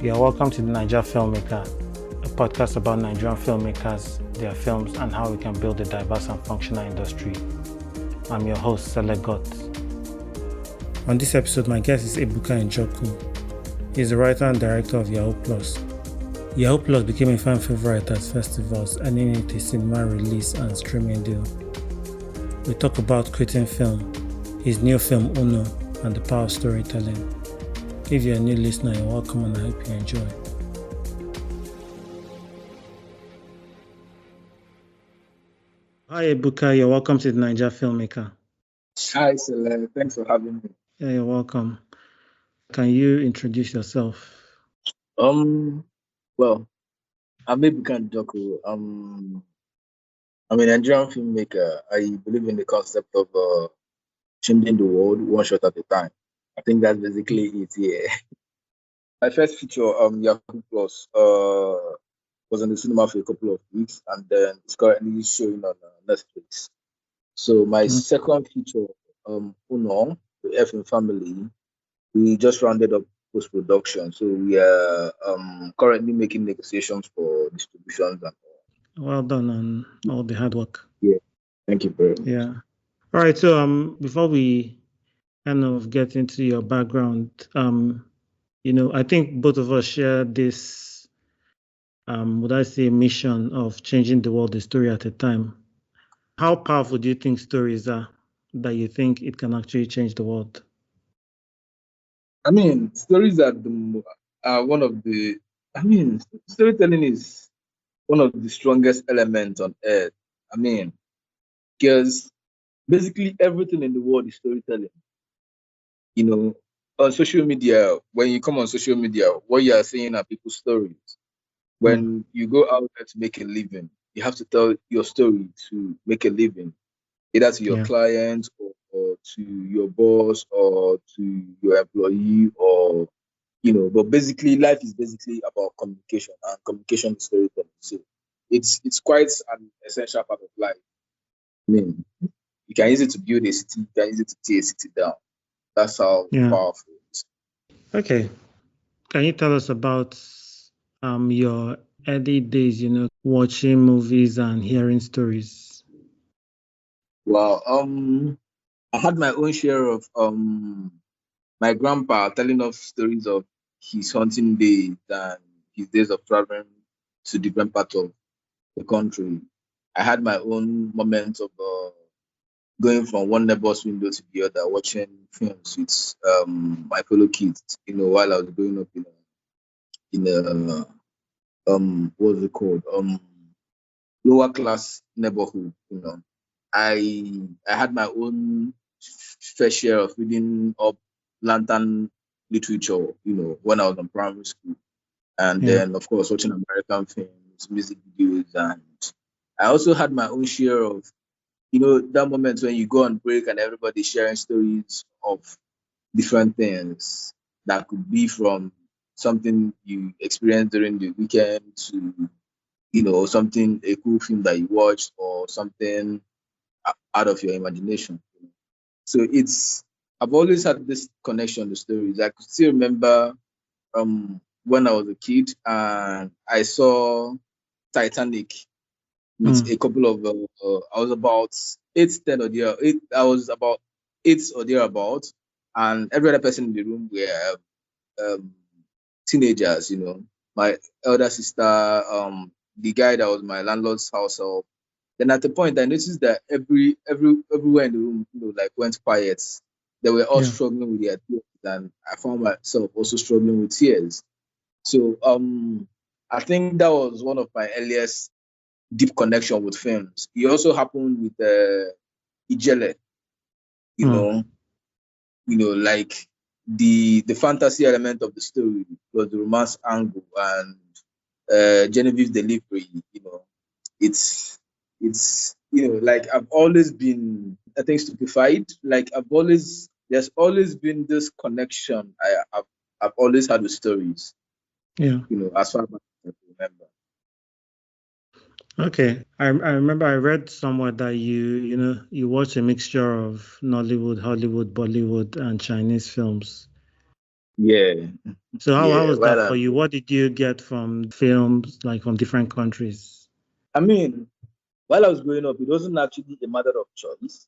You are welcome to the Naija Filmmaker, a podcast about Nigerian filmmakers, their films, and how we can build a diverse and functional industry. I'm your host, Selegot. On this episode, my guest is Ebuka Njoku. He is the writer and director of Yahoo Plus. Yahoo Plus became a fan favorite at festivals, earning it a cinema release and streaming deal. We talk about creating film, his new film Uno, and the power of storytelling. If you're a new listener, you're welcome and I hope you enjoy. Hi Ebuka, you're welcome to the Naija Filmmaker. Hi, Sele. Thanks for having me. Yeah, you're welcome. Can you introduce yourself? Well, I'm Ebuka Njoku. I'm a Nigerian filmmaker. I believe in the concept of changing the world one shot at a time. I think that's basically it. Yeah. My first feature, Yahoo Plus, was in the cinema for a couple of weeks, and then it's currently showing on Netflix. So my second feature, Uno, the F in Family, we just rounded up post-production. So we are currently making negotiations for distributions and all. Well done on all the hard work. Yeah, thank you very much. Yeah. All right. So before we kind of get into your background, I think both of us share this would I say mission of changing the world a story at a time. How powerful do you think stories are that you think it can actually change the world? I mean, stories are one of the. I mean, storytelling is one of the strongest elements on earth. I mean, because basically everything in the world is storytelling. You know, on social media, when you come on social media, what you are seeing are people's stories. When you go out there to make a living, you have to tell your story to make a living, either to your client or to your boss or to your employee or but basically life is basically about communication, and communication is storytelling. So it's quite an essential part of life. I mean, you can use it to build a city, you can use it to tear a city down. That's how powerful it is. Okay. Can you tell us about your early days, watching movies and hearing stories? Well, I had my own share of my grandpa telling us stories of his hunting days and his days of traveling to different parts of the country. I had my own moments of going from one neighbor's window to the other, watching films with my fellow kids. While I was growing up in a what's it called lower class neighborhood. I had my own fair share of reading up lantern literature. When I was in primary school, and then of course watching American films, music videos, and I also had my own share of that moment when you go on break and everybody's sharing stories of different things that could be from something you experienced during the weekend to something, a cool film that you watched or something out of your imagination. So I've always had this connection to stories. I could still remember when I was a kid and I saw Titanic with a couple of I was about 8 I was about 8 or thereabout, and every other person in the room were teenagers. My elder sister, the guy that was my landlord's house help. Then at the point I noticed that everywhere in the room went quiet. They were all struggling with their tears, and I found myself also struggling with tears. So I think that was one of my earliest deep connection with films. It also happened with Ijele, like the fantasy element of the story was the romance angle and Genevieve's delivery. It's like I've always been, I think, stupefied. Like there's always been this connection I've always had with stories. As far as I can remember. Okay, I remember I read somewhere that you watch a mixture of Nollywood, Hollywood, Bollywood, and Chinese films. Yeah. So how Yeah. was that for you? What did you get from films, like from different countries? I mean, while I was growing up, it wasn't actually a matter of choice.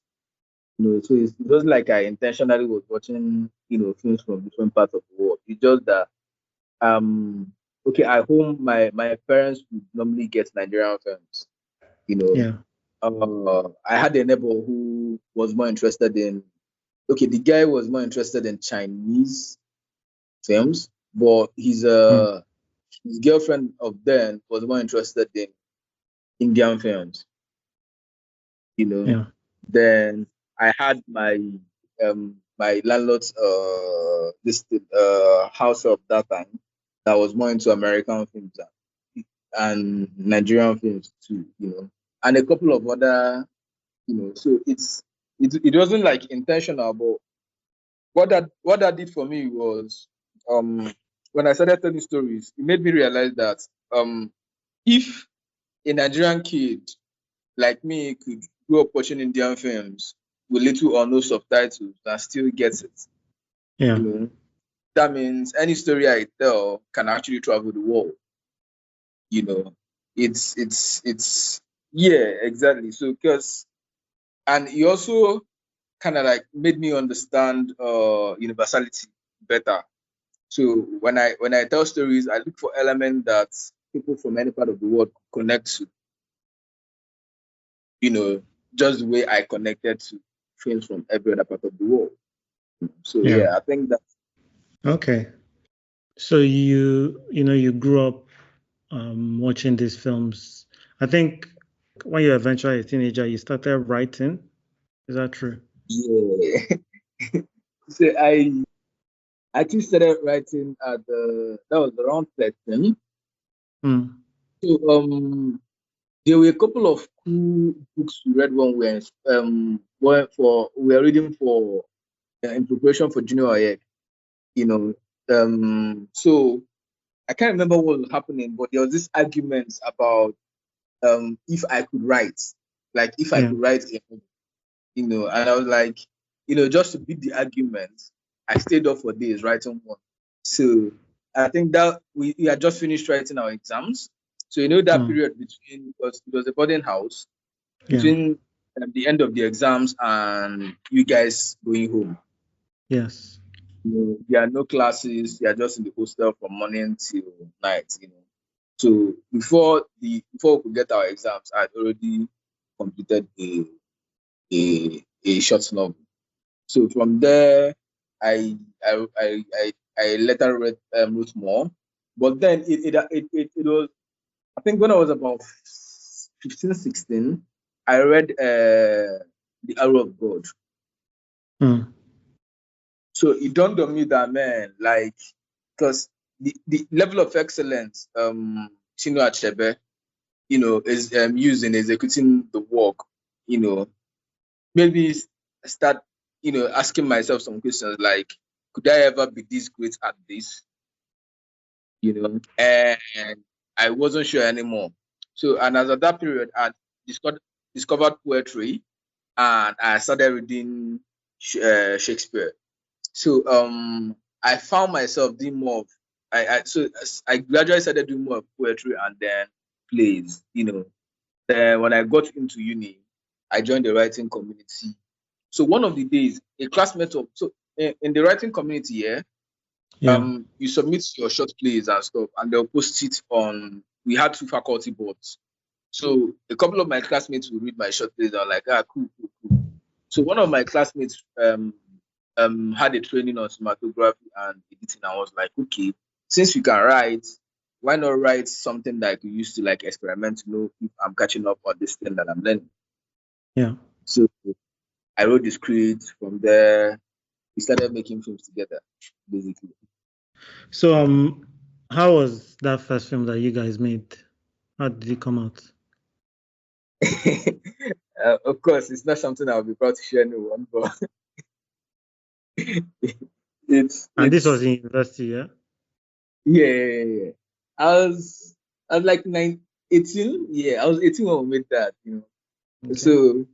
So it wasn't like I intentionally was watching, films from different parts of the world. It's just that okay, at home my parents would normally get Nigerian films. You know, Yeah. I had a neighbor who was more interested in okay, the guy was more interested in Chinese films, but Mm. his girlfriend of then was more interested in Indian films. you know. Yeah. Then I had my landlord's house of that time that was more into American films and Nigerian films too. And a couple of other. So it wasn't like intentional, but what that did for me was when I started telling stories, it made me realize that if a Nigerian kid like me could grow up watching Indian films with little or no subtitles and still gets it. You Yeah. know, that means any story I tell can actually travel the world. You know, it's yeah, exactly. So because and he also kind of like made me understand universality better. So when I tell stories, I look for elements that people from any part of the world connect to. You know, just the way I connected to films from every other part of the world. So Yeah. yeah, I think that Okay. So you grew up watching these films. I think when you were eventually a teenager, you started writing. Is that true? yeah. So I actually started writing at that was around 13. Mm. So there were a couple of cool books we read when we were reading for in preparation for junior year. You know, so I can't remember what was happening, but there was this argument about if I could write, like if I Yeah. could write a book, and I was like, just to beat the argument, I stayed up for days writing one. So I think that we had just finished writing our exams. So that Mm. period between because it was a boarding house Yeah. between the end of the exams and you guys going home. Yes. There are no classes. You are just in the hostel from morning till night. So before we could get our exams, I had already completed a short novel. So from there, I later wrote more, but then it was I think when I was about 15, 16, I read The Arrow of God. Mm. So it dawned on me that man, like, because the level of excellence Chino Achebe, is used in executing the work, you know, maybe start, asking myself some questions like, could I ever be this great at this? And I wasn't sure anymore. So, and as at that period, I discovered poetry and I started reading Shakespeare. So, I found myself doing more of, I gradually started doing more of poetry and then plays. Then when I got into uni, I joined the writing community. So one of the days, a classmate of so in the writing community, yeah, Yeah. you submit your short plays and stuff, and they'll post it on. We had two faculty boards, so a couple of my classmates will read my short plays. And I'm like, cool, cool, cool. So one of my classmates had a training on cinematography and editing. I was like, okay, since we can write, why not write something that I could use to like experiment to know if I'm catching up on this thing that I'm learning. Yeah. So I wrote the script. From there, we started making films together, basically. So how was that first film that you guys made? How did it come out? Of course, it's not something I'll be proud to share anyone, but it's And this was it's in university, yeah? yeah, yeah, yeah. I was like 18. Yeah, I was 18 when we made that. Okay. So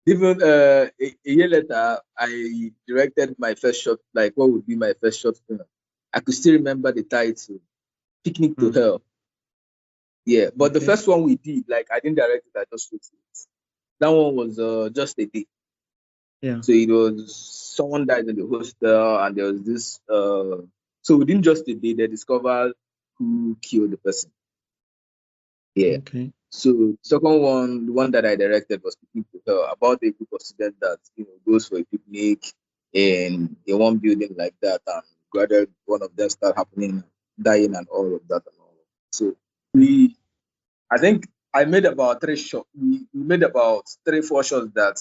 even a year later, I directed my first short, like what would be my first short film. I could still remember the title, Picnic to Hell. Yeah, but the first one we did, like I didn't direct it, I just wrote it. That one was just a day. Yeah. So it was someone died in the hostel, and there was this. So within just a day, they discovered who killed the person. Yeah. Okay. So the second one, the one that I directed, was Picnic to Hell, about a group of students that goes for a picnic in one building like that, and gradually one of them start dying, and all of that and all. So I think I made about 3 shots. We made about 3-4 shots that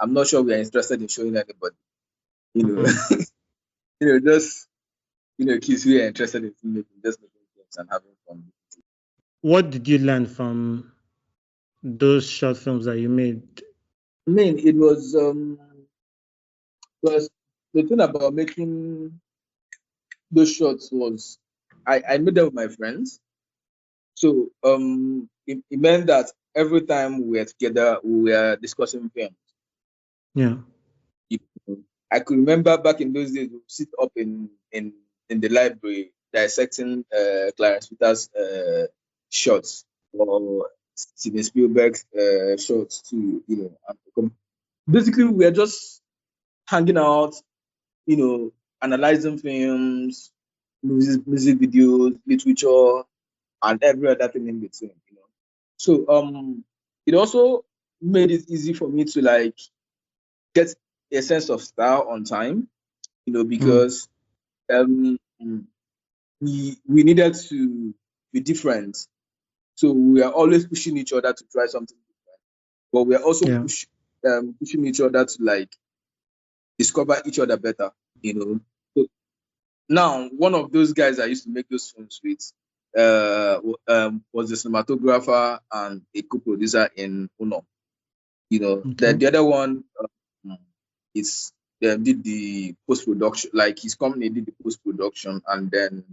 I'm not sure we are interested in showing anybody. Just kids who are interested in filmmaking, just making films and having fun. What did you learn from those short films that you made? I mean, it was the thing about making those shots was I made them with my friends. So it meant that every time we were together, we were discussing films. Yeah. I could remember back in those days, we would sit up in the library dissecting Clarence Peters' shots, or Steven Spielberg's shots too. Basically, we were just hanging out, analyzing films, music videos, literature, and every other thing in between. So it also made it easy for me to like get a sense of style on time, because we needed to be different. So we are always pushing each other to try something different, but we are also pushing each other to like discover each other better. So now, one of those guys I used to make those films with was the cinematographer and a co-producer in Uno. The other one is did the post-production, like his company did the post-production, and then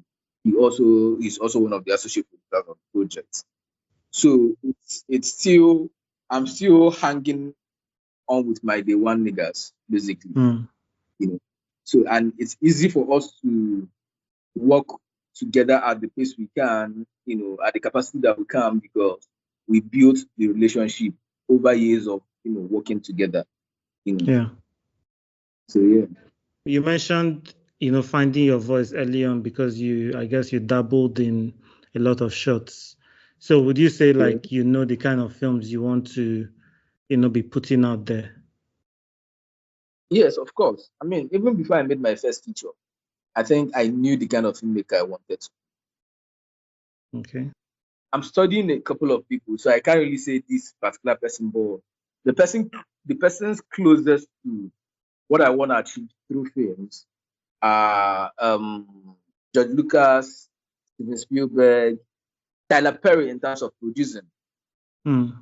he's also one of the associate producers of the project. So it's still, I'm still hanging on with my day one niggas, basically. So, and it's easy for us to work together at the pace we can, at the capacity that we can, because we built the relationship over years of working together. Yeah. So yeah. You mentioned, finding your voice early on because I guess you dabbled in a lot of shots. So would you say like the kind of films you want to, be putting out there? Yes, of course. I mean, even before I made my first feature, I think I knew the kind of filmmaker I wanted to. Okay. I'm studying a couple of people, so I can't really say this particular person, but the person's closest to what I want to achieve through films are George Lucas, Steven Spielberg, Tyler Perry in terms of producing, and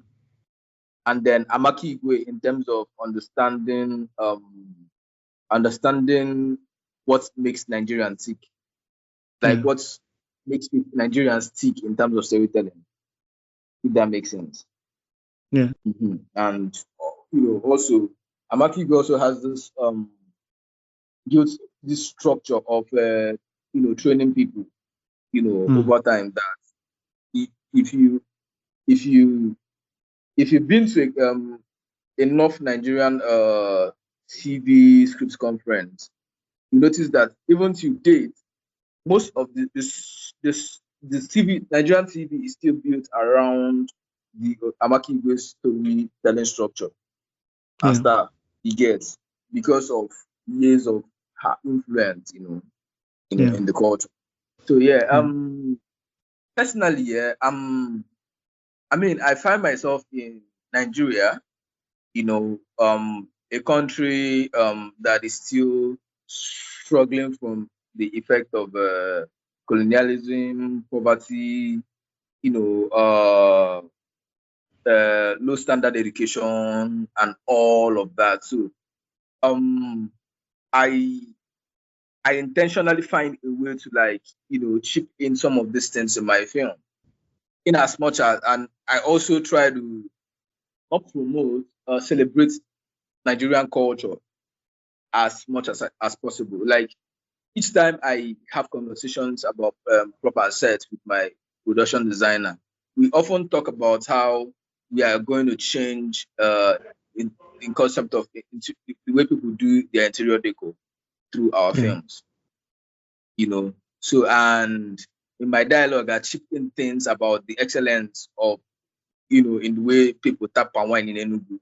then Amaki Igwe in terms of understanding what makes Nigerians tick, like what makes Nigerians tick in terms of storytelling, if that makes sense. Yeah. And also Amaki Igwe also has this this structure of training people, over time, that if you've been to enough Nigerian TV scripts conference, you notice that even to date, most of the TV, Nigerian TV, is still built around the Amaki Igwe storytelling structure and style he gets, because of years of her influence, in the culture. So personally, I mean, I find myself in Nigeria, a country that is still struggling from the effect of colonialism, poverty, low standard education, and all of that. So I intentionally find a way to like chip in some of these things in my film, in as much as, and I also try to not promote, celebrate Nigerian culture as much as possible. Like each time I have conversations about proper sets with my production designer, we often talk about how we are going to change in concept of the way people do their interior decor through our Yeah. films. So, and in my dialogue, I chip in things about the excellence of, in the way people tap and wine in Enugu,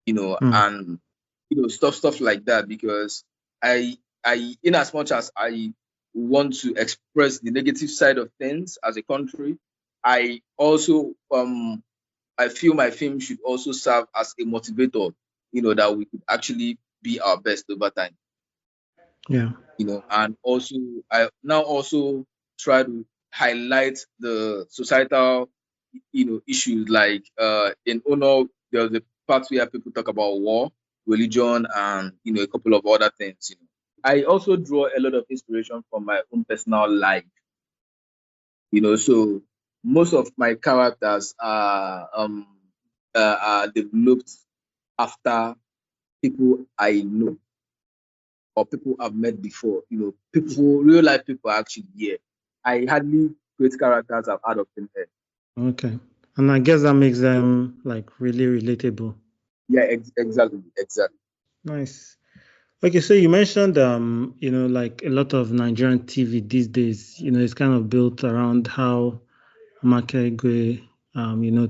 Mm. and stuff like that, because in as much as I want to express the negative side of things as a country, I also I feel my film should also serve as a motivator, that we could actually be our best over time. Yeah. And also I now also try to highlight the societal, issues, like in Ono, there's a part where people talk about war, religion, and a couple of other things. I also draw a lot of inspiration from my own personal life, so most of my characters are developed after people I know or people I've met before. People, real life people are actually here. I hardly create characters I've heard of in head. Okay. And I guess that makes them like really relatable. Yeah, exactly. Nice. Okay, so you mentioned like a lot of Nigerian TV these days, it's kind of built around how Amaka Egwe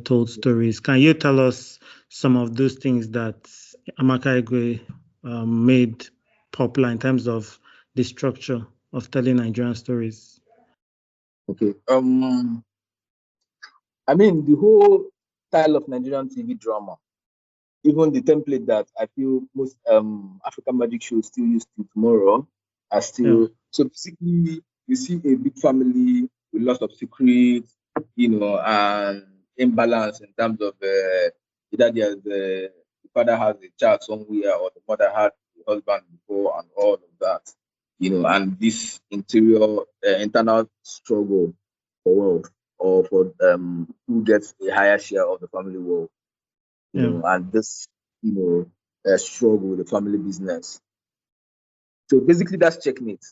told stories. Can you tell us some of those things that Amaka Egwe made popular in terms of the structure of telling Nigerian stories? Okay. I mean, the whole style of Nigerian TV drama, even the template that I feel most African magic shows still use till tomorrow, are Yeah. still, so basically you see a big family with lots of secrets, and imbalance in terms of either the father has a child somewhere or the mother had a husband before and all of that, and this internal struggle for wealth, or for who gets a higher share of the family wealth, Yeah. and this, struggle with the family business. So basically, that's checkmate.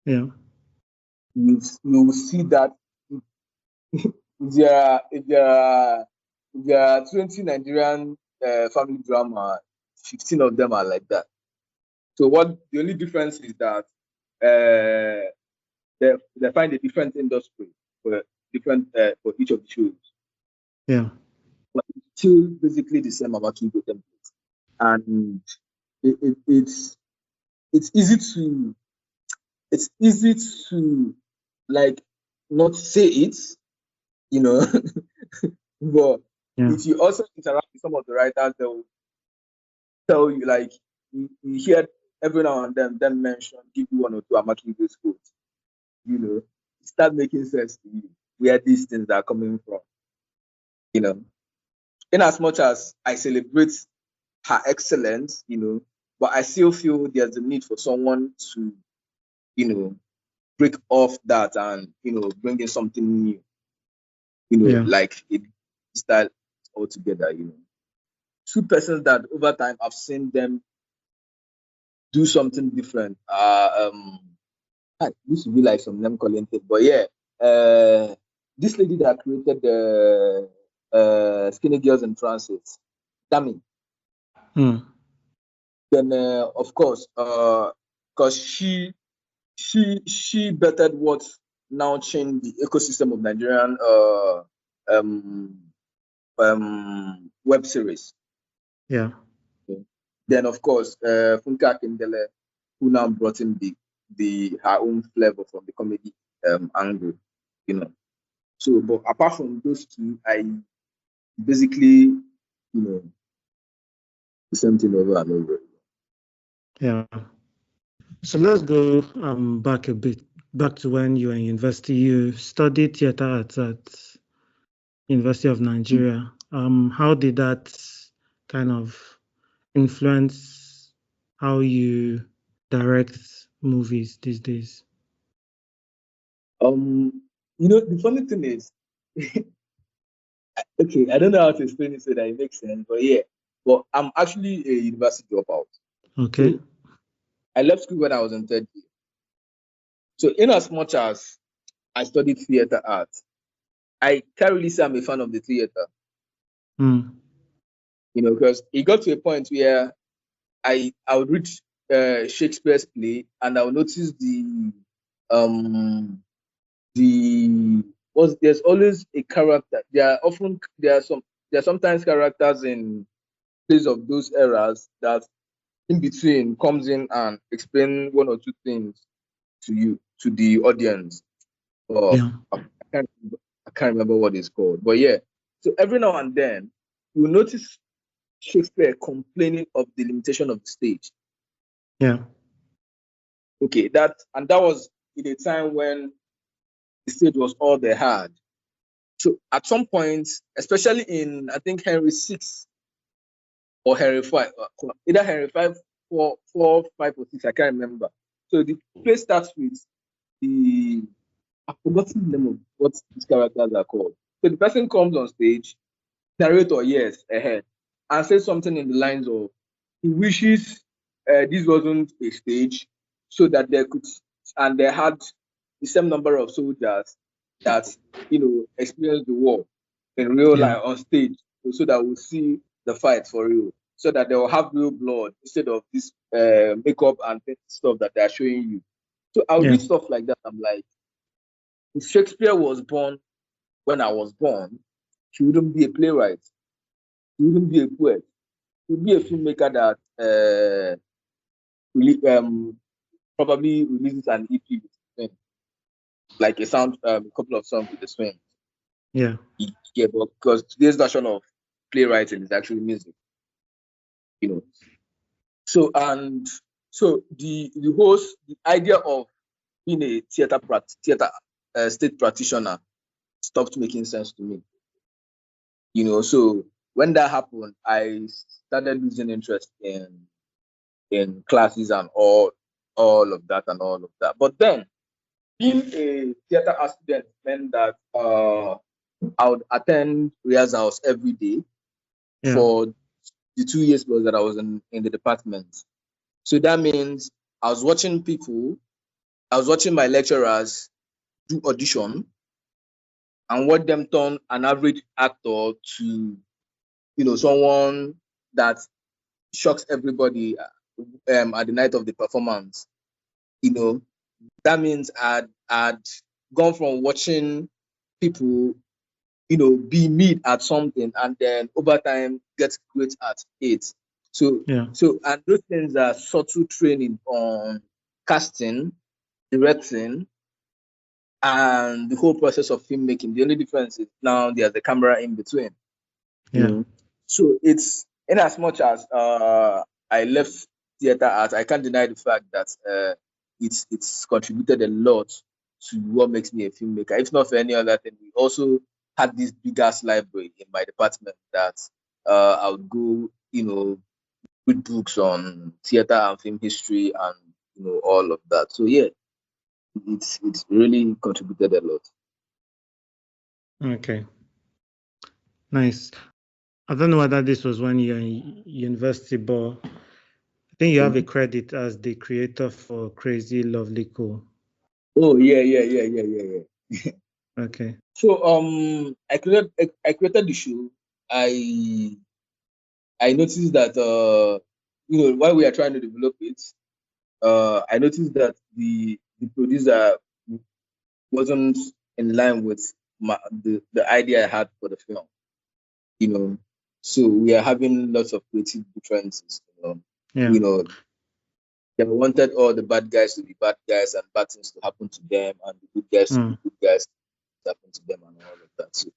Yeah. You will see that if there are 20 Nigerian family drama, 15 of them are like that. So what the only difference is that they find a different industry for different for each of the shows, Yeah. but it's still basically the same Amakibo template, and it's easy to it's easy to, like, not say it, you know, but Yeah. if you also interact with some of the writers, they'll tell you, like, you hear every now and then them mention, give you one or two Amakibo's quotes, start making sense to you where these things are coming from, you know. In as much as I celebrate her excellence, but I still feel there's a need for someone to, you know, break off that and, bring in something new, Yeah. like a style altogether. Two persons that over time I've seen them do something different. It used to be like some name calling thing, but yeah, this lady that created the Skinny Girls in Transit, Dami. Mm. Then of course, because she bettered what now changed the ecosystem of Nigerian web series. Yeah. Then of course, Funke Akindele, who now brought in the her own flavor from the comedy angle, you know. So, but apart from those two, I basically, the same thing over and over. Yeah. So let's go back a bit, back to when you were in university. You studied theater arts at University of Nigeria. How did that kind of influence how you direct movies these days? The funny thing is, okay, I don't know how to explain it so that it makes sense, but yeah, but I'm actually a university dropout. Okay. So I left school when I was in third year. So in as much as I studied theater art, I can't really say I'm a fan of the theater, because it got to a point where I would read Shakespeare's play and I would notice um there's always a character. There are sometimes characters in plays of those eras that in between comes in and explain one or two things to the audience. Or Yeah. I can't remember what it's called. But yeah. So every now and then you notice Shakespeare complaining of the limitation of the stage. Yeah. Okay, that was in a time when the stage was all they had. So at some point, especially in I think Henry VI or Henry V, either Henry V, 4, 5, or 6, I can't remember. So the play starts with I've forgotten the name of what these characters are called. So the person comes on stage, narrator, yes, ahead, and says something in the lines of he wishes this wasn't a stage so that they had the same number of soldiers that experienced the war in real Yeah. life on stage, so that we'll see the fight for real, so that they will have real blood instead of this makeup and stuff that they are showing you. So I'll Yeah. read stuff like that. I'm like, if Shakespeare was born when I was born, he wouldn't be a playwright. He wouldn't be a poet. He would be a filmmaker that probably releases an EP with swing, like a couple of songs with the swing. Yeah. Yeah, but because today's version of playwriting is actually music, you know. So the idea of being a theater state practitioner stopped making sense to me. So when that happened, I started losing interest in classes and all of that and all of that. But then being a theater art student meant that I would attend rehearsals every day Yeah. for the 2 years plus that I was in the department. So that means I was watching my lecturers do audition and watch them turn an average actor to someone that shocks everybody at the night of the performance. That means I'd gone from watching people, be mid at something and then over time get great at it. So Yeah. and those things are subtle training on casting, directing, and the whole process of filmmaking. The only difference is now there's a camera in between. You Yeah. know. So it's in as much as I left theater art, I can't deny the fact that it's contributed a lot to what makes me a filmmaker. If not for any other thing, we also had this big ass library in my department that I would go, read books on theater and film history and all of that. So yeah, it's really contributed a lot. Okay. Nice. I don't know whether this was when you're in university, but I think you have a credit as the creator for Crazy Lovely Cool. Oh yeah. Okay. So I created the show. I noticed that while we are trying to develop it, I noticed that the producer wasn't in line with the idea I had for the film. You know, so we are having lots of creative differences. Yeah. You know, they wanted all the bad guys to be bad guys and bad things to happen to them, and the good guys to be Mm. good guys to happen to them, and all of that. So,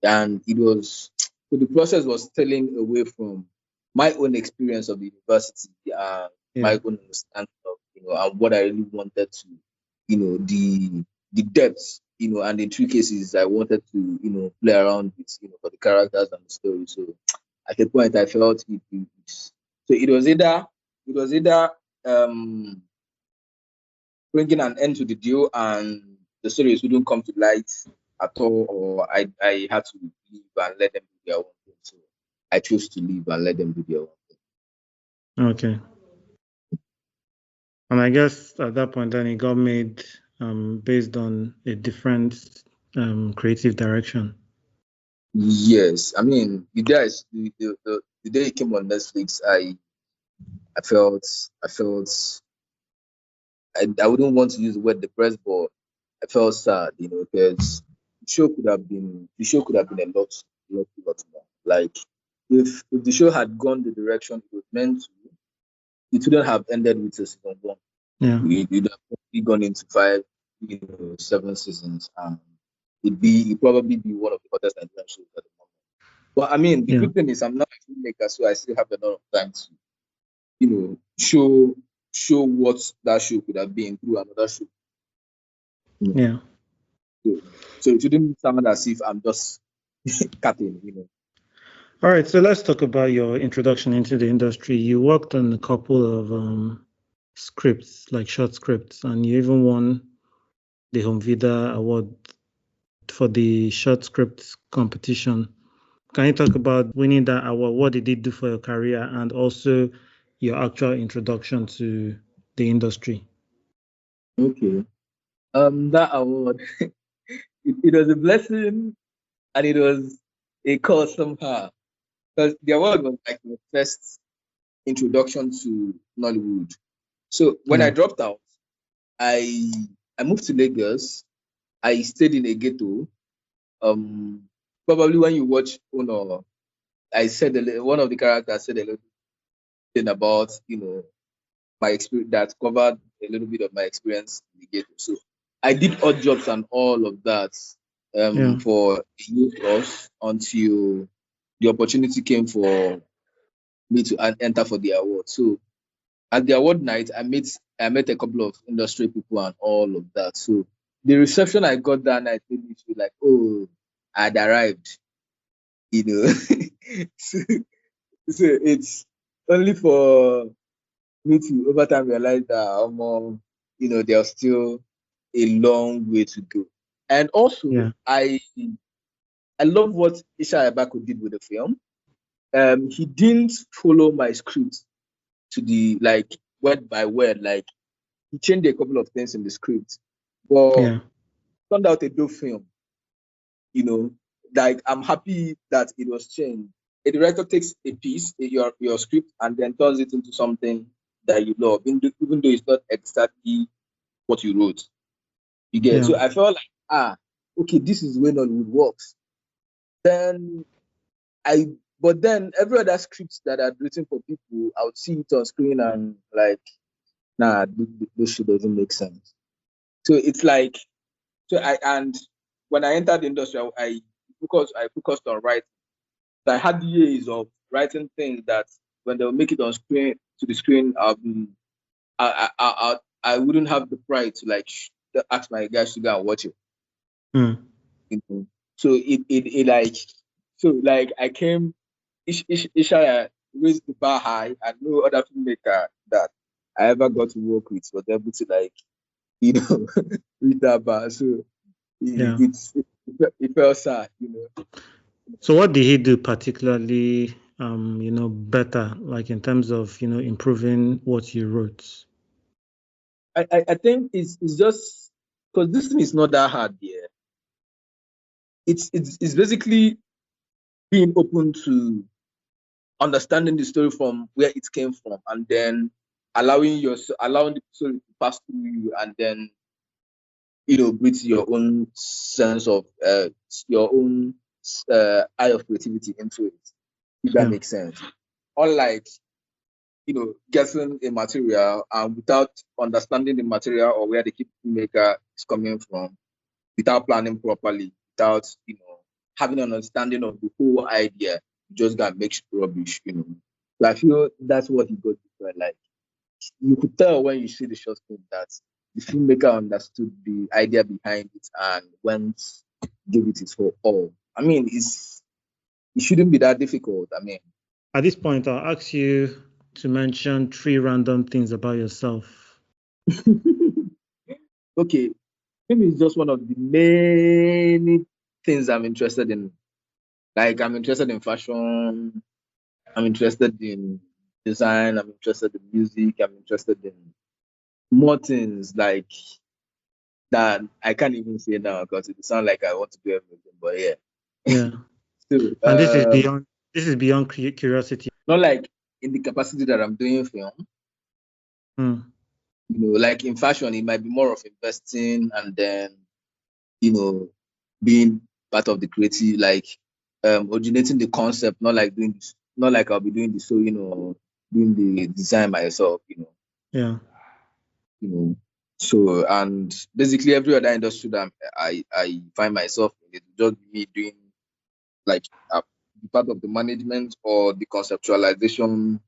and it was so the process was telling away from my own experience of the university and my Yeah. own understanding of and what I really wanted to the depths and the intricacies I wanted to play around with for the characters and the story. So at a point I felt so it was either um bringing an end to the deal and the stories wouldn't come to light at all, or I had to leave and let them do their own thing. So I chose to leave and let them do their own thing. Okay. And I guess at that point, then it got made based on a different creative direction. Yes, I mean the day it came on Netflix, I felt I felt I wouldn't want to use the word depressed, but I felt sad, because the show could have been a lot more. Like if the show had gone the direction it was meant to, it wouldn't have ended with a season one. Yeah, You'd have probably gone into five, 7 seasons, and it'd probably be one of the hottest Nigerian shows at the moment. But I mean, the yeah, good thing is I'm not a filmmaker, so I still have a lot of time to, show what that show could have been through another show. You know. yeah. So it shouldn't sound as if I'm just cutting. All right, so let's talk about your introduction into the industry. You worked on a couple of scripts, like short scripts, and you even won the Home Vida Award for the short script competition. Can you talk about winning that award? What did it do for your career and also your actual introduction to the industry? Okay. That award, it was a blessing and it was a curse somehow. Because the award was like my first introduction to Nollywood. So when I Yeah, dropped out, I I moved to Lagos. I stayed in a ghetto. Um, Probably when you watch Uno, one of the characters said a little thing about my experience that covered a little bit of my experience in the ghetto. So I did odd jobs and all of that yeah, for a year plus until the opportunity came for me to enter for the award. So at the award night, I met a couple of industry people and all of that. So the reception I got that night made me feel like, oh, I'd arrived, you know. so, so it's only for me to over time realize that there's still a long way to go. And also yeah, I love what Isha Ebako did with the film. He didn't follow my script to the like word by word, like he changed a couple of things in the script, but yeah, turned out a dope film. You know, like I'm happy that it was changed. A director takes a piece, your script, and then turns it into something that you love, even though it's not exactly what you wrote. You get. yeah, So I felt like, okay, this is when Hollywood works. Then I, but then every other script that I'd written for people, I would see it on screen and like, nah, this shit doesn't make sense. So it's like, and when I entered the industry, I focused on writing. So I had years of writing things that when they'll make it on screen to the screen, I wouldn't have the pride to like ask my guys to go and watch it. mm, You know? So it like I came Ishaya raised the bar high, and no other filmmaker that I ever got to work with was able to like reach that bar. So yeah. it felt sad. So what did he do particularly, better, like in terms of, improving what you wrote? I think it's just because this thing is not that hard. Yeah, it's basically being open to understanding the story from where it came from, and then allowing the story to pass through you, and then breathe your own sense of your own eye of creativity into it. If that Yeah, makes sense. Unlike getting a material and without understanding the material or where the maker is coming from, without planning properly, without having an understanding of the whole idea, you just gotta make rubbish. So I feel that's what he got different. Like you could tell when you see the short film that the filmmaker understood the idea behind it and went give it his whole all. I mean, it shouldn't be that difficult. I mean, at this point, I'll ask you to mention three random things about yourself. okay, maybe it's just one of the many things I'm interested in. Like I'm interested in fashion, I'm interested in design, I'm interested in music, I'm interested in more things like that I can't even say now because it sounds like I want to do everything. But yeah. Yeah. So And this is beyond curiosity. not like in the capacity that I'm doing film, Mm. like in fashion, it might be more of investing and then, you know, being part of the creative, like originating the concept, not like doing this, not like I'll be doing the sewing or doing the design myself, Yeah. you know. So and basically every other industry that I find myself in, it will just be me doing like the part of the management or the conceptualization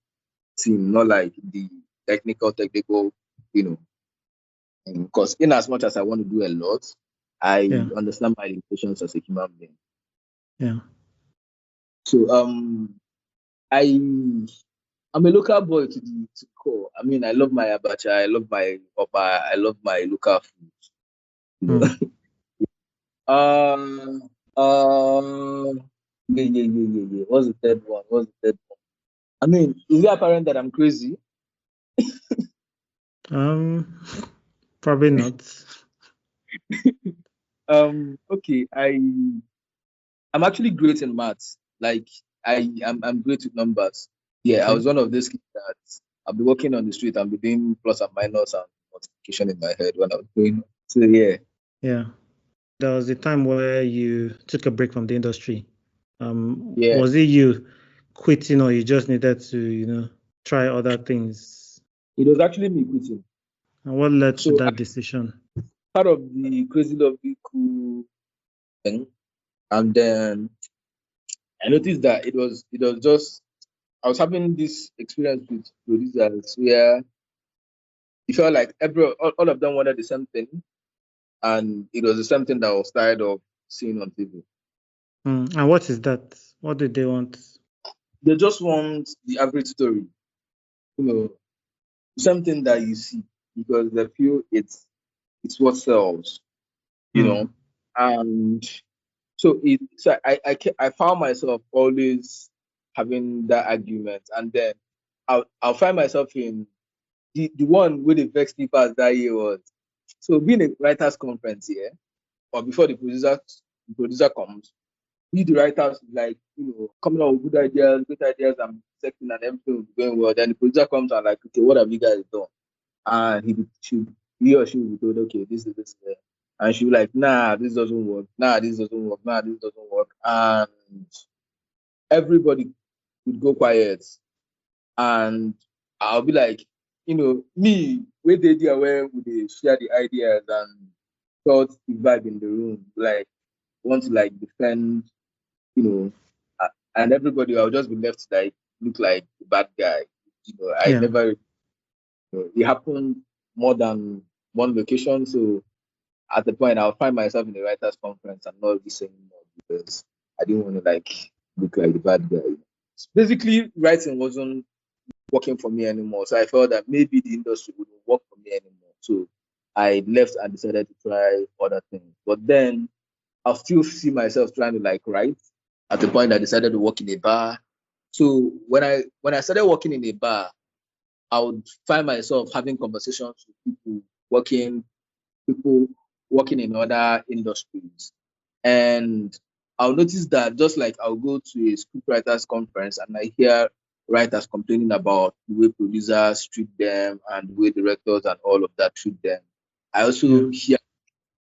team, not like the technical, you know. Because in as much as I want to do a lot, I Yeah. understand my limitations as a human being. Yeah. So I I'm a local boy to core. I mean, I love my abacha, I love my papa, I love my local food. You know. Mm. um yeah. What's the third one? I mean, is it apparent that I'm crazy? Um, Probably not. Okay, I'm actually great in maths. Like I'm great with numbers. Yeah, I Okay. was one of those kids that I'll be walking on the street and be doing plus and minus and multiplication in my head when I was growing up. So yeah, Yeah. There was a time where you took a break from the industry. yeah. Was it you quitting or you just needed to, try other things? It was actually me quitting. And what led to So that decision? part of the crazy love be cool thing, and then I noticed that it was just I was having this experience with producers where it felt like all of them wanted the same thing, and it was the same thing that I was tired of seeing on TV. And what is that? What did they want? They just want the average story, you know, something that you see because they feel it's what sells, you Mm. know, and so I found myself always having that argument, and then I'll find myself in the one with the vex me past that year was so being a writers conference here or before the producer comes, we the writers like coming up with good ideas and secting and everything will be going well. Then the producer comes and like, okay, what have you guys done? And he or she will be told, okay, this is this. And she'll be like, nah, this doesn't work. Nah, this doesn't work. Nah, this doesn't work. And everybody would go quiet. And I'll be like, me, where they there where would they share the ideas and felt the vibe in the room, like want to like defend, you know, and everybody, I'll just be left like look like the bad guy. I Yeah. never, it happened more than one location. So at the point, I'll find myself in the writers' conference and not listening more because I didn't want to like look like the bad guy. Basically, writing wasn't working for me anymore. So I felt that maybe the industry wouldn't work for me anymore. So I left and decided to try other things. But then I still see myself trying to like write. At the point, I decided to work in a bar. So when I started working in a bar, I would find myself having conversations with people working in other industries. And I'll notice that just like I'll go to a scriptwriters conference and I hear writers complaining about the way producers treat them and the way directors and all of that treat them. I Yeah. also hear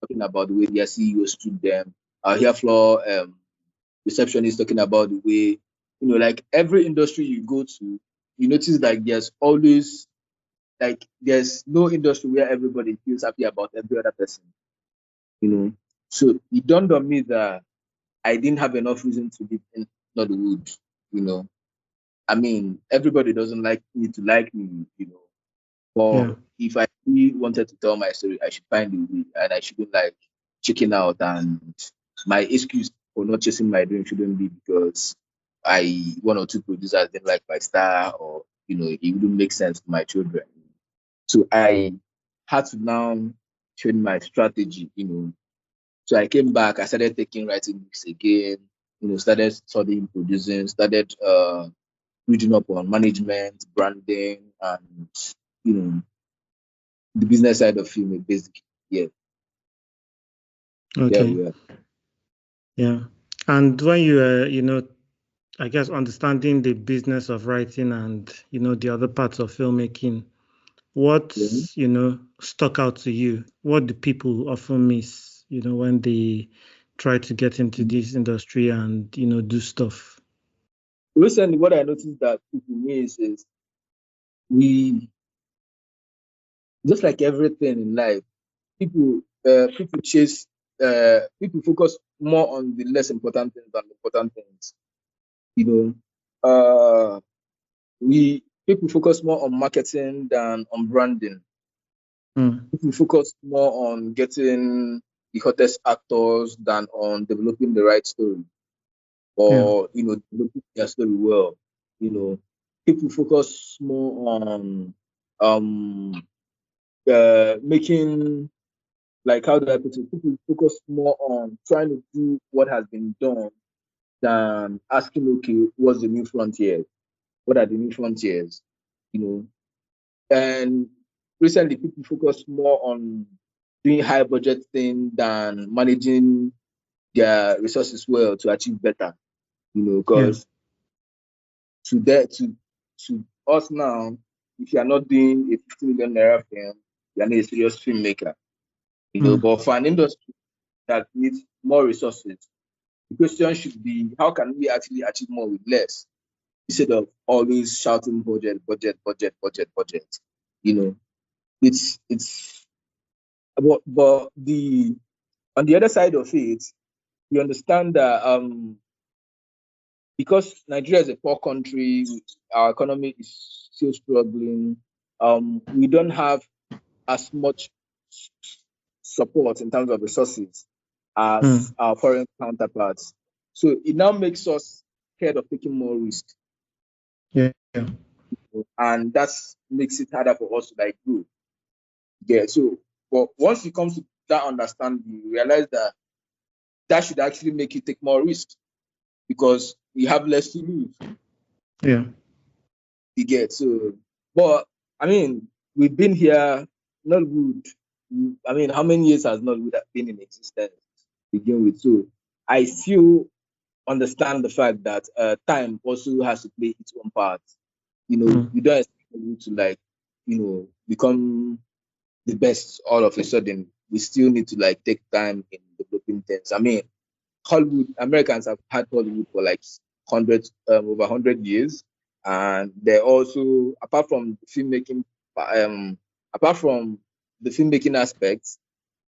talking about the way their CEOs treat them. I'll hear floor receptionists talking about the way, like every industry you go to, you notice like there's no industry where everybody feels happy about every other person, you know. So it dawned on me that I didn't have enough reason to live in Nollywood, you know. I mean, everybody doesn't like me to like me, Yeah. But if I really wanted to tell my story, I should find a way and I shouldn't like chicken out. And my excuse for not chasing my dream shouldn't be because one or two producers didn't like my style or, it wouldn't make sense to my children. So I had to now change my strategy, So I came back, I started taking writing books again, started studying producing, started reading up on management, branding, and you know, the business side of film, basically. Yeah. Yeah, Okay. we are. Yeah. And when you I guess understanding the business of writing and the other parts of filmmaking, what Yeah. stuck out to you? What do people often miss, when they try to get into this industry and do stuff? Recently, what I noticed that people miss is we, just like everything in life, people chase, people focus more on the less important things than the important things. You know, we people focus more on marketing than on branding. Mm, People focus more on getting the hottest actors than on developing the right story, yeah, or developing their story well. You know, people focus more on um making, like, how do I put it? People focus more on trying to do what has been done than asking, okay, what's the new frontier? What are the new frontiers? You know, and recently people focus more on doing high budget thing than managing their resources well to achieve better. yeah, Because to that to us now, if you are not doing a 50 million naira film, you are not a serious filmmaker. mm, But for an industry that needs more resources, the question should be, how can we actually achieve more with less, instead of always shouting budget, budget, budget, budget, budget. You know, it's but the on the other side of it, you understand that because Nigeria is a poor country, our economy is still struggling. We don't have as much support in terms of resources as mm, our foreign counterparts. So it now makes us scared of taking more risk, yeah, yeah, and that makes it harder for us to like grow. Yeah. So, but once it comes to that understanding, you realize that that should actually make you take more risk because you have less to lose. yeah, You get so, but I mean, we've been here. Nollywood. I mean, how many years has Nollywood been in existence to begin with? So I still understand the fact that time also has to play its own part. mm, You don't expect people to like, become the best all of a sudden. We still need to like take time in developing things. I mean, Hollywood, Americans have had Hollywood for like over 100 years, and they're also, um, apart from the filmmaking aspects,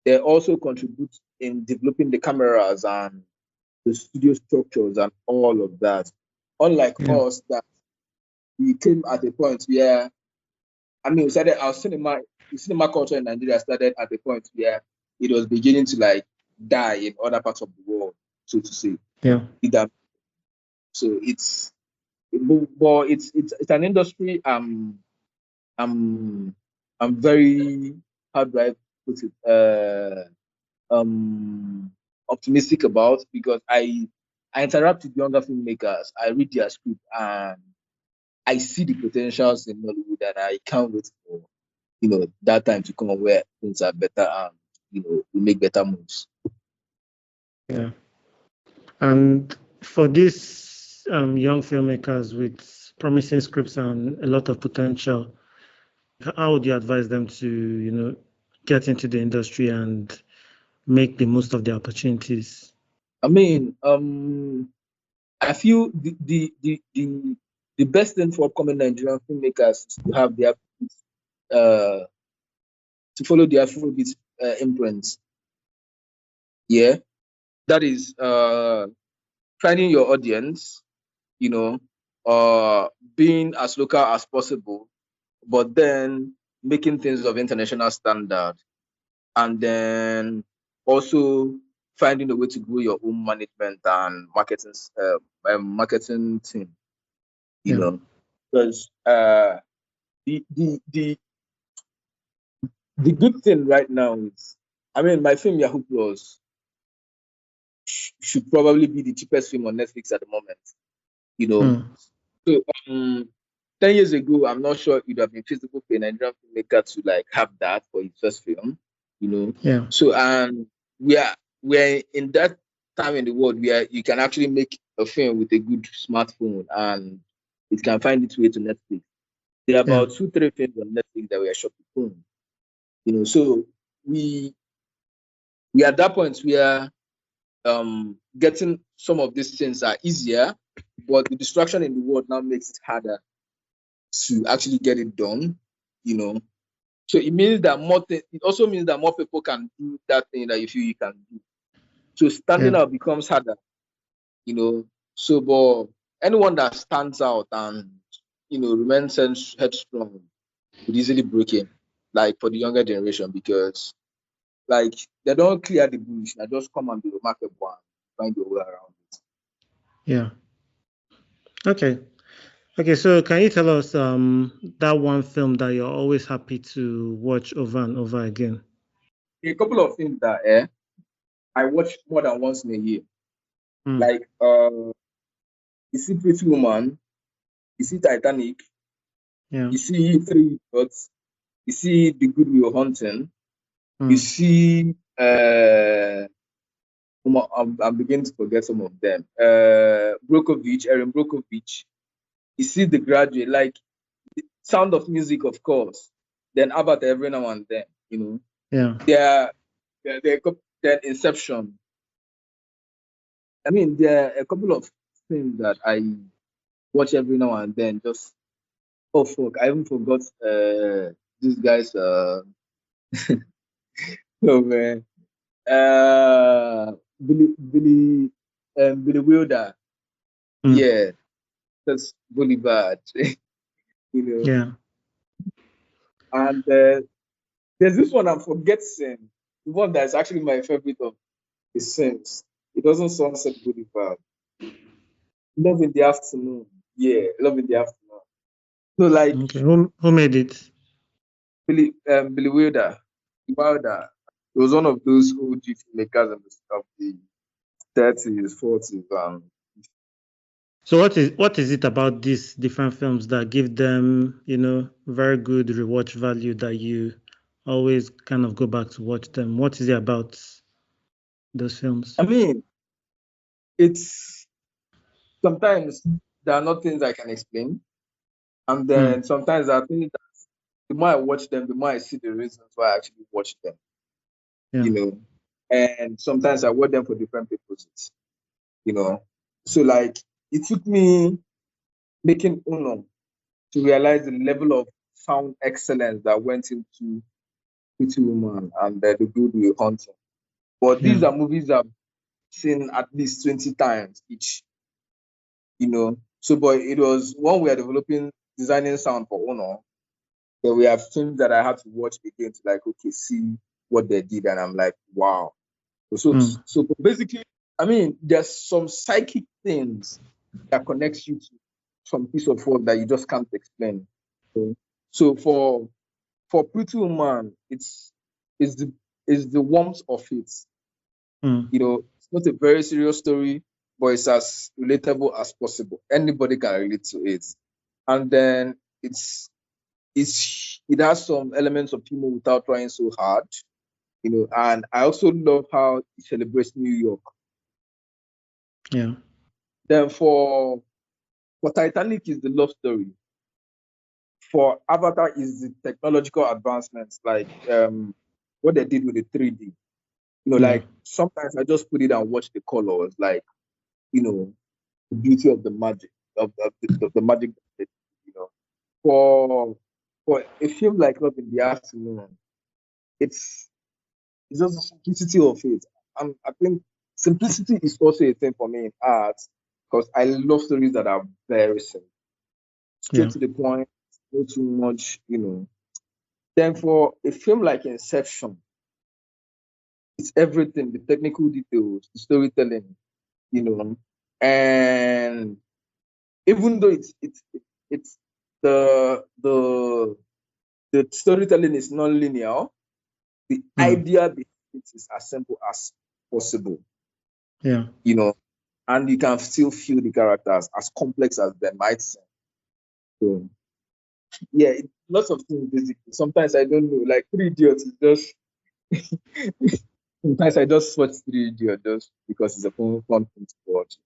they also contribute in developing the cameras and the studio structures and all of that. Unlike yeah, us, that we came at a point where, I mean, we started our cinema culture in Nigeria started at a point where it was beginning to like die in other parts of the world, so to say. yeah, Either So but it's an industry I'm I'm very, how do I put it, optimistic about, because I interact with younger filmmakers, I read their script, and I see the potentials in Hollywood, and I can't wait for that time to come where things are better, and we make better moves. yeah. And for these young filmmakers with promising scripts and a lot of potential, how would you advise them to, get into the industry and make the most of the opportunities? I mean, I feel the best thing for upcoming Nigerian filmmakers is to have their uh, to follow the Afrobeat imprint. Yeah, that is finding your audience, you know, being as local as possible, but then making things of international standard, and then also finding a way to grow your own management and marketing team. You Yeah. know, because the, the the the good thing right now is, I mean, my film Yahoo Plus should probably be the cheapest film on Netflix at the moment. You know, Mm, so 10 years ago, I'm not sure it would have been feasible for a Nigerian filmmaker to like have that for his first film, you know. Yeah. So and we're in that time in the world where you can actually make a film with a good smartphone and it can find its way to Netflix. There are Yeah. about 2, 3 films on Netflix that were shot with phone, you know. So we are at that point where getting some of these things are easier, but the distraction in the world now makes it harder to actually get it done, you know. So it means that it also means that more people can do that thing that you feel you can do. So Yeah. standing out becomes harder, you know. So, but anyone that stands out and remains headstrong would easily break in, like for the younger generation, because like they don't clear the bush, they just come and be remarkable and find your way around it. Yeah. Okay. Okay, so can you tell us that one film that you're always happy to watch over and over again? A couple of things that I watch more than once in a year. Mm. Like you see Pretty Woman, you see Titanic, Yeah. you see Three Idiots, you see The Good Will Hunting, you Mm. see I'm beginning to forget some of them. Erin Brokovich. You see The Graduate, like Sound of Music, of course. Then Avatar every now and then, you know. Yeah. Then Inception. I mean, there are a couple of things that I watch every now and then. Just oh fuck, I even forgot this guy's oh man. Billy Wilder. Mm. Yeah, that's Boulevard. you know. Yeah. And there's this one I'm forgetting. The one that's actually my favorite of the Sims. It doesn't Sunset Boulevard. Love in the Afternoon. Yeah, Love in the Afternoon. So like Okay. Who made it? Billy Wilder. He was one of those OG filmmakers of the 30s, 40s. So what is it about these different films that give them, very good rewatch value that you always kind of go back to watch them? What is it about those films? I mean, it's sometimes there are not things I can explain. And Mm. then sometimes I think that the more I watch them, the more I see the reasons why I actually watch them, Yeah. you know. And sometimes I watch them for different purposes, you know. So like it took me making Uno to realize the level of sound excellence that went into Pretty Woman and The Good Will Hunting. But these Yeah. are movies I've seen at least 20 times each, you know. So, but it was when we are developing designing sound for Uno, that we have films that I had to watch again to like, okay, see what they did. And I'm like, wow. So, Mm. so basically, I mean, there's some psychic things that connects you to some piece of work that you just can't explain. So for Pretty Woman, it's the warmth of it. Mm. You know, it's not a very serious story, but it's as relatable as possible. Anybody can relate to it. And then it has some elements of humor without trying so hard. You know, and I also love how it celebrates New York. Yeah. Then for Titanic is the love story. For Avatar is the technological advancements, like what they did with the 3D. You know, Yeah. like sometimes I just put it and watch the colors, like the beauty of the magic of the magic. You know, for a film like Love in the Afternoon, it's just the simplicity of it. And I think simplicity is also a thing for me in art because I love stories that are very simple, straight Yeah. to the point, not too much. Then for a film like Inception, it's everything, the technical details, the storytelling, and even though it's the the storytelling is non-linear, the Mm. idea behind it is as simple as possible, Yeah. you know, and you can still feel the characters as complex as they might seem. So, Yeah, lots of things basically. Sometimes I don't know. Like Three Idiots is just sometimes I just watch Three Idiots just because it's a fun thing to watch.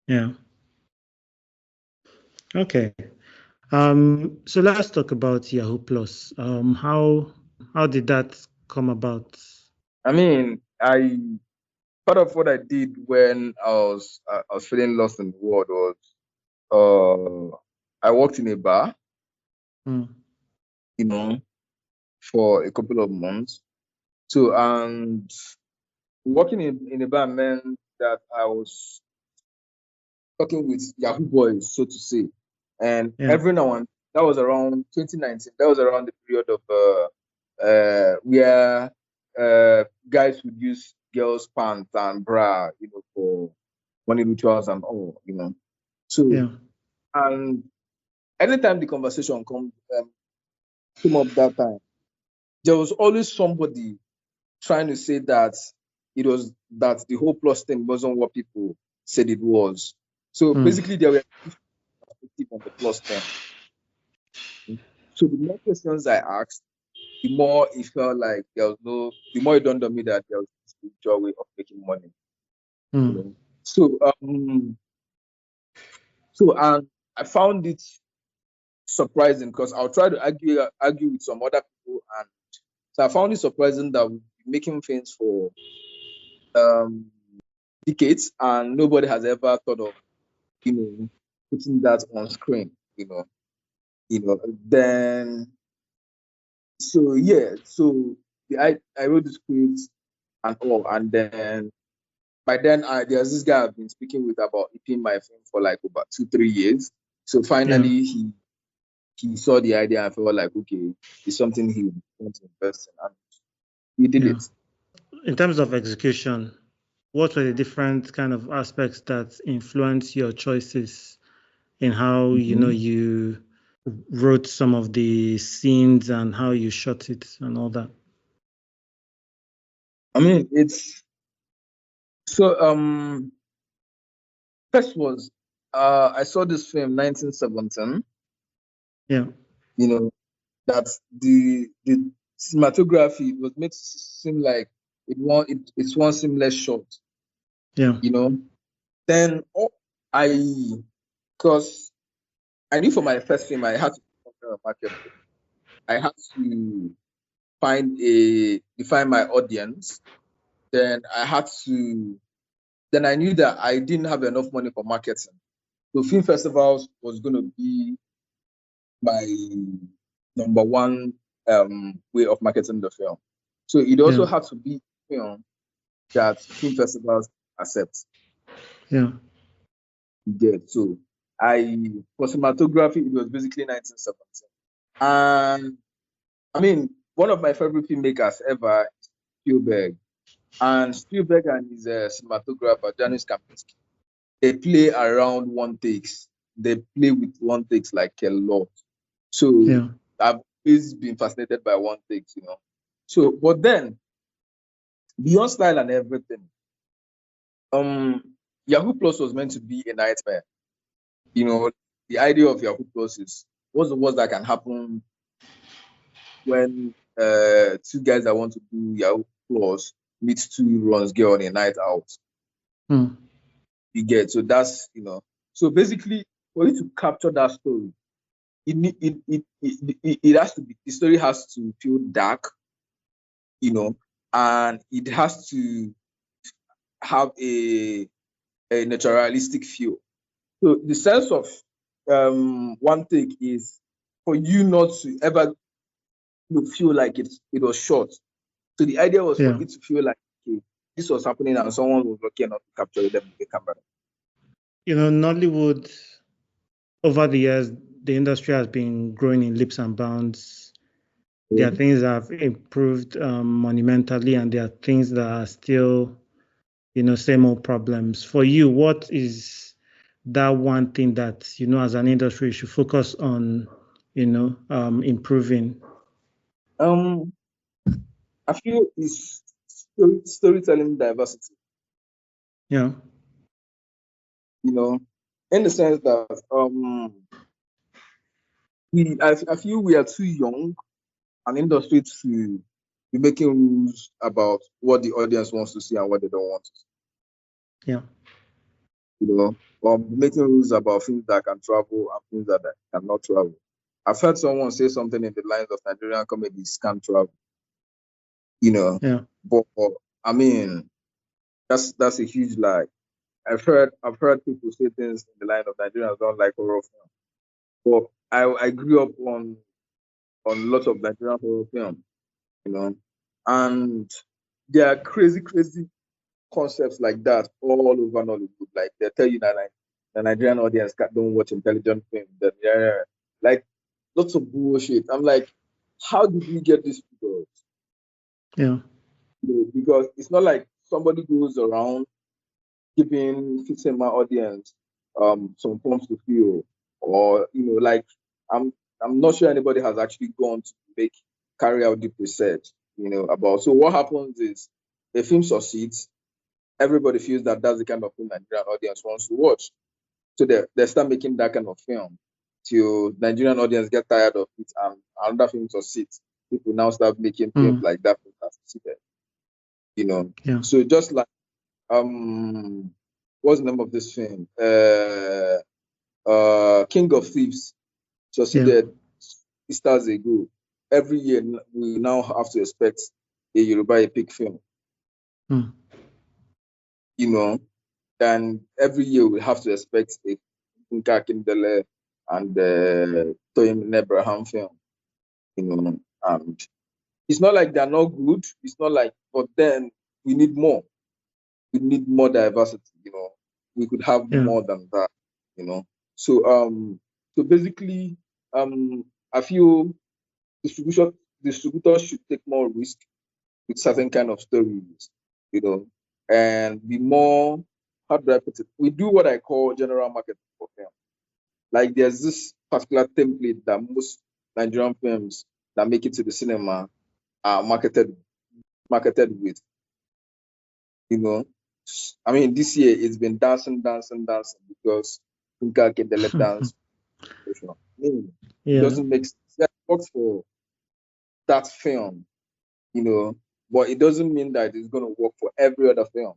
Yeah. Okay. So let's talk about Yahoo Plus. How did that come about? I mean, I part of what I did when I was feeling lost in the world was I worked in a bar, Mm, you know, for a couple of months. So and working in a bar meant that I was talking with Yahoo boys, so to say. And yeah. every now and that was around 2019. That was around the period of where guys would use girls' pants and bra, for money rituals and all, So Yeah. and anytime the conversation came up that time, there was always somebody trying to say that it was that the whole plus thing wasn't what people said it was. So Mm, basically, there were perspective on the plus thing. So the more questions I asked, the more it felt like the more it dawned on me that there was this spiritual way of making money. You mm, know. So and I found it surprising because I'll try to argue with some other people, and so I found it surprising that we've been making films for um decades and nobody has ever thought of putting that on screen. Then so yeah, so I wrote the script and all, and then by then there's this guy I've been speaking with about EP my film for like about 2 3 years. So yeah. finally he saw the idea and felt like okay, it's something he would want to invest in, and we did Yeah. it. In terms of execution, what were the different kind of aspects that influence your choices in how Mhm. you wrote some of the scenes and how you shot it and all that? I mean, it's so first was I saw this film 1917. Yeah. You know that the cinematography was made to seem like it's one seamless shot. Yeah. You know, then I because I knew for my first film I had to conquer a market. I had to define my audience. Then I had to then I knew that I didn't have enough money for marketing. So film festivals was going to be my number one way of marketing the film. So it Yeah. also had to be film that film festivals accept. Yeah. Yeah. So for cinematography, it was basically 1917. And I mean, one of my favorite filmmakers ever is Spielberg. And Spielberg and his cinematographer, Janusz Kaminski, they play around one takes. They play with one takes like a lot. So Yeah. I've always been fascinated by one takes. So, but then beyond style and everything, um, Yahoo Plus was meant to be a nightmare. You know, the idea of Yahoo Plus is what's the worst that can happen when two guys that want to do Yahoo Plus meet two runs girl on a night out. Mm, You get so so basically for you to capture that story, it has to be the story has to feel dark, and it has to have a naturalistic feel. So the sense of one take is for you not to ever feel like it was short. So the idea was for yeah. it to feel like okay, this was happening and someone was lucky enough to capture them with the camera. Nollywood, over the years, the industry has been growing in leaps and bounds. There are So, things that have improved monumentally, and there are things that are still, same old problems. For you, what is that one thing that, as an industry, you should focus on, improving? um, I feel it's storytelling diversity. Yeah. You know, in the sense that I feel we are too young an industry to be making rules about what the audience wants to see and what they don't want to see. Yeah. Or making rules about things that can travel and things that cannot travel. I've heard someone say something in the lines of Nigerian comedies can't travel. Yeah. But I mean, that's a huge lie. I've heard people say things in the line of Nigerians don't like horror film. But I grew up on lots of Nigerian horror film, and there are crazy concepts like that all over Nollywood. Like they tell you that like the Nigerian audience don't watch intelligent films. Like lots of bullshit. I'm like, how did we get these people? Yeah. Because it's not like somebody goes around fixing my audience some forms to feel, or like I'm not sure anybody has actually gone to carry out deep research, about. So what happens is the film succeeds, everybody feels that that's the kind of film Nigerian audience wants to watch. So they start making that kind of film till Nigerian audience get tired of it and another film succeeds. People now start making films like that has succeeded. Yeah. So just like what's the name of this film? King of Thieves succeeded stars ago. Every year we now have to expect a Yoruba epic film. And every year we have to expect a Nka Kindele and Toyin Abraham film. And it's not like they're not good. It's not like, but then we need more. We need more diversity. We could have more than that. So basically, I feel distributors should take more risk with certain kind of stories, and be more, how do I put it? We do what I call general marketing for film. Like there's this particular template that most Nigerian films that make it to the cinema are marketed with. I mean, this year it's been dancing because Nka get the let dance. It doesn't make sense. It works for that film, but it doesn't mean that it's going to work for every other film.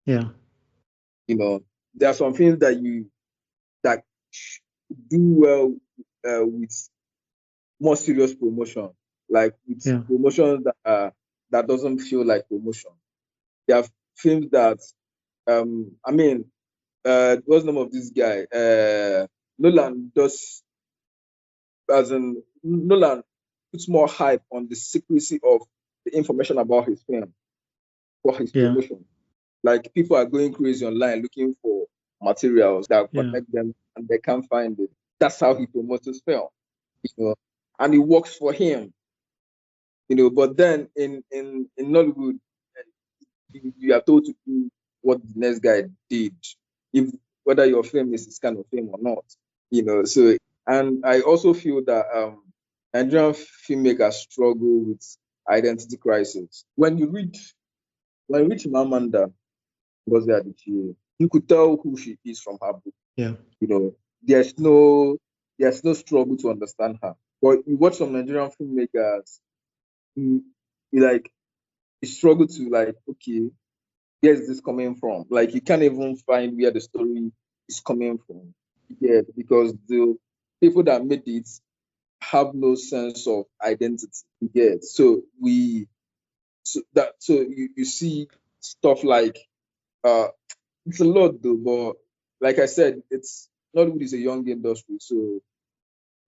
Yeah. There are some films that do well with more serious promotion, like with promotions that doesn't feel like promotion. There are films that I mean, what's the name of this guy? Nolan puts more hype on the secrecy of the information about his film for his promotion. Like people are going crazy online looking for materials that connect them and they can't find it. That's how he promotes his film, and it works for him, But then in Nollywood, you are told to do what the next guy did, whether your film is his kind of film or not, So, and I also feel that Nigerian filmmakers struggle with identity crisis. When you read Chimamanda Ngozi Adichie, you could tell who she is from her book. Yeah. There's no struggle to understand her. But you watch some Nigerian filmmakers, you struggle to okay, where is this coming from? Like you can't even find where the story is coming from. Yeah, because the people that made it have no sense of identity. Yeah. So you see stuff like it's a lot though, but like I said, Nollywood is a young industry, so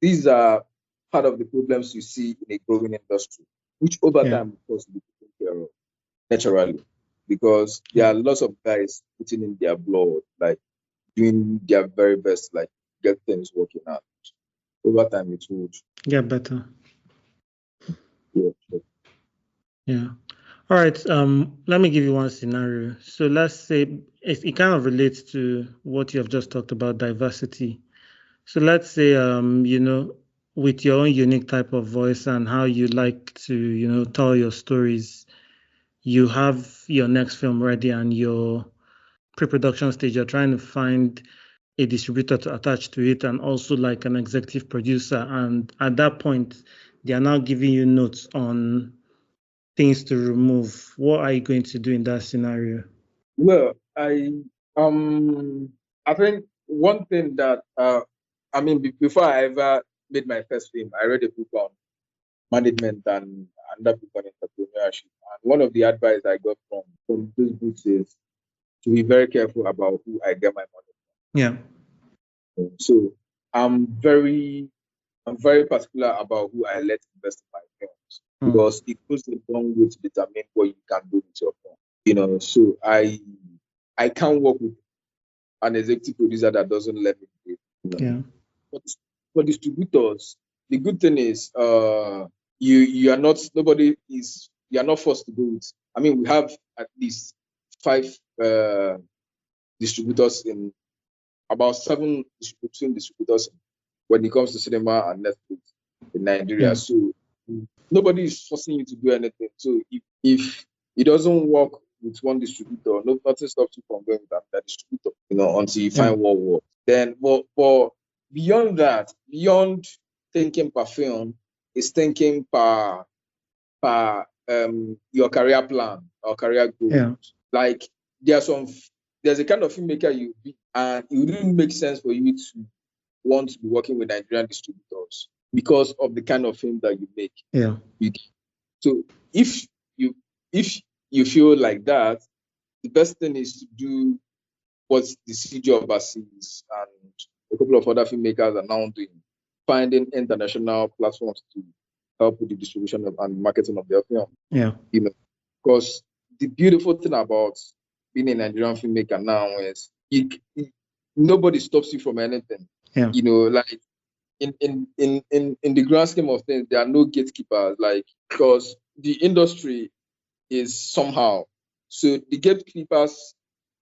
these are part of the problems you see in a growing industry, which over time, of course, will be taken care of naturally, because there are lots of guys putting in their blood, like doing their very best, like get things working out. Over time, it will get better. Yeah. Sure. Yeah. All right. Let me give you one scenario. So let's say it kind of relates to what you have just talked about, diversity. So let's say, with your own unique type of voice and how you like to, tell your stories, you have your next film ready and your pre-production stage. You're trying to find a distributor to attach to it and also like an executive producer. And at that point, they are now giving you notes on things to remove. What are you going to do in that scenario? Well, I think one thing that before I ever made my first film, I read a book on management and another book on entrepreneurship. And one of the advice I got from those books is to be very careful about who I get my money Yeah. from. So I'm very particular about who I let invest in my films because it goes a long way to determine what you can do with your film. So I can't work with an executive producer that doesn't let me do it. Yeah. But for distributors, the good thing is you are not forced to go with. I mean, we have at least 5 distributors in about 7 distributors when it comes to cinema and Netflix in Nigeria. Yeah. So nobody is forcing you to do anything. So if it doesn't work with one distributor, nothing stops you from going with that distributor, until you find what works. Then, but beyond that, beyond thinking per film, is thinking per your career plan or career goals. Yeah. Like there's a kind of filmmaker you be, and it wouldn't make sense for you to want to be working with Nigerian distributors because of the kind of film that you make. Yeah. So if you feel like that, the best thing is to do what the CG overseas and a couple of other filmmakers are now doing, finding international platforms to help with the distribution and marketing of their film. Yeah. Because the beautiful thing about being a Nigerian filmmaker now is nobody stops you from anything. Yeah. Like in the grand scheme of things, there are no gatekeepers, like, because the industry is somehow. So the gatekeepers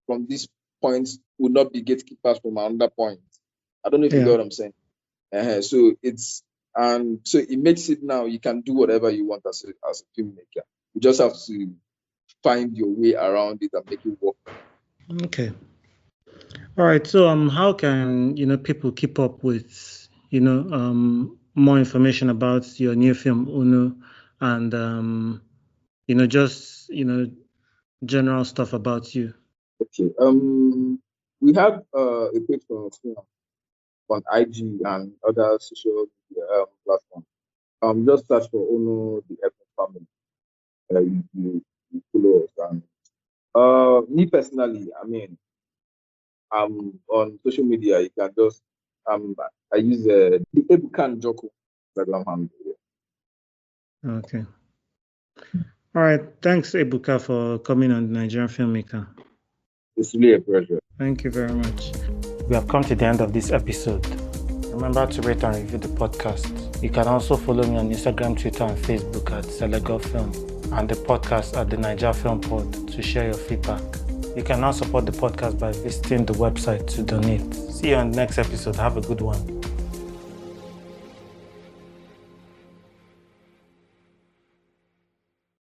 from this point will not be gatekeepers from another point. I don't know if you get what I'm saying. So it makes it now you can do whatever you want as a filmmaker. You just have to find your way around it and make it work. Okay. All right. So how can people keep up with more information about your new film Uno and just general stuff about you? Okay. We have a page for film on IG and other social media platforms. Just search for Uno the Ethnic Family. You follow us. And me personally, I mean, on social media, you can just I use the Ebuka Njoku Instagram handle. Okay. All right. Thanks, Ebuka, for coming on Nigerian Filmmaker. It's really a pleasure. Thank you very much. We have come to the end of this episode. Remember to rate and review the podcast. You can also follow me on Instagram, Twitter, and Facebook at Selego Film and the podcast at the Naija Film Pod to share your feedback. You can now support the podcast by visiting the website to donate. See you on the next episode. Have a good one.